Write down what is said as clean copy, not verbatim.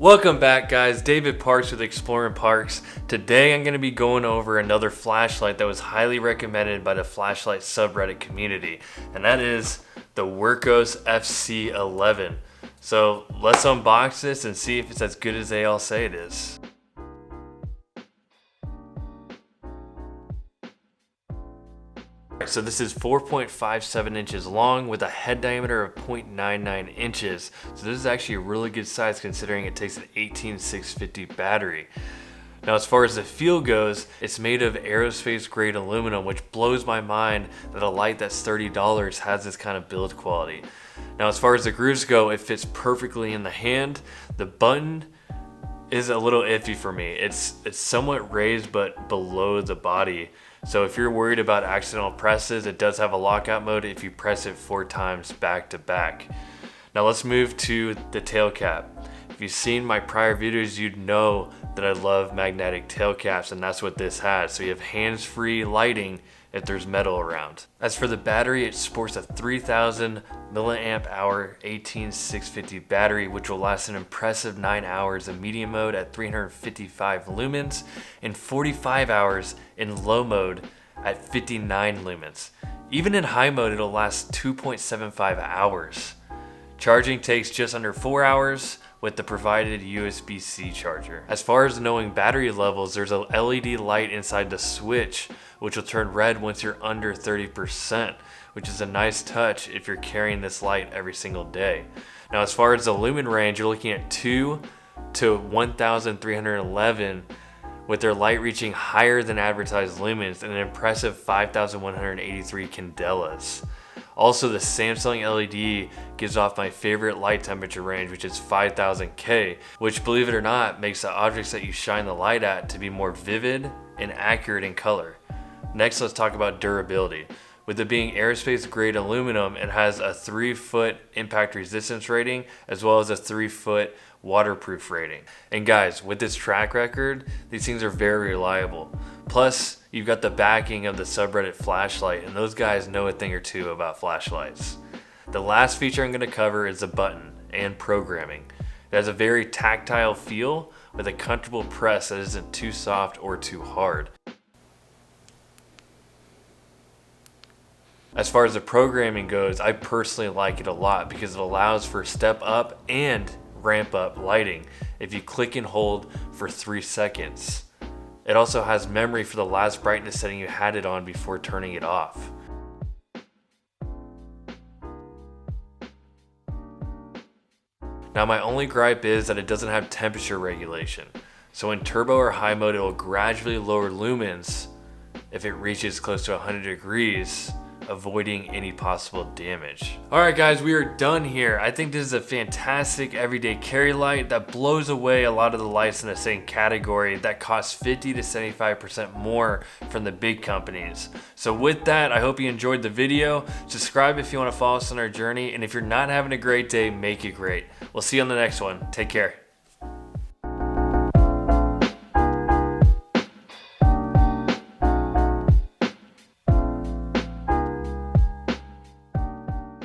Welcome back, guys. David Parks with Exploring Parks. Today I'm going to be going over another flashlight that was highly recommended by the flashlight subreddit community, and that is the WURKKOS FC11. So let's unbox this and see if it's as good as they all say it is. So this is 4.57 inches long with a head diameter of 0.99 inches. So this is actually a really good size considering it takes an 18650 battery. Now as far as the feel goes, it's made of aerospace grade aluminum, which blows my mind that a light that's $30 has this kind of build quality. Now as far as the grooves go, it fits perfectly in the hand. The button is a little iffy for me. It's somewhat raised but below the body. So if you're worried about accidental presses, it does have a lockout mode if you press it 4 times back to back. Now let's move to the tail cap. If you've seen my prior videos, you'd know that I love magnetic tail caps, and that's what this has. So you have hands-free lighting if there's metal around. As for the battery, it sports a 3000 milliamp hour 18650 battery, which will last an impressive 9 hours in medium mode at 355 lumens and 45 hours in low mode at 59 lumens. Even in high mode, it'll last 2.75 hours. Charging takes just under 4 hours with the provided USB-C charger. As far as knowing battery levels, there's a LED light inside the switch which will turn red once you're under 30%, which is a nice touch if you're carrying this light every single day. Now as far as the lumen range, you're looking at 2 to 1311 with their light reaching higher than advertised lumens and an impressive 5183 candelas. Also, the Samsung LED gives off my favorite light temperature range, which is 5000 K, which, believe it or not, makes the objects that you shine the light at to be more vivid and accurate in color. Next, let's talk about durability. With it being aerospace grade aluminum, it has a 3-foot impact resistance rating as well as a 3-foot waterproof rating. And guys, with this track record, these things are very reliable. Plus, you've got the backing of the subreddit flashlight, and those guys know a thing or two about flashlights. The last feature I'm going to cover is the button and programming. It has a very tactile feel with a comfortable press that isn't too soft or too hard. As far as the programming goes, I personally like it a lot because it allows for step up and ramp up lighting if you click and hold for 3 seconds. It also has memory for the last brightness setting you had it on before turning it off. Now my only gripe is that it doesn't have temperature regulation. So in turbo or high mode, it will gradually lower lumens if it reaches close to 100 degrees, avoiding any possible damage. Alright guys, we are done here. I think this is a fantastic everyday carry light that blows away a lot of the lights in the same category that cost 50 to 75% more from the big companies. So with that, I hope you enjoyed the video. Subscribe if you want to follow us on our journey, and if you're not having a great day, make it great. We'll see you on the next one. Take care.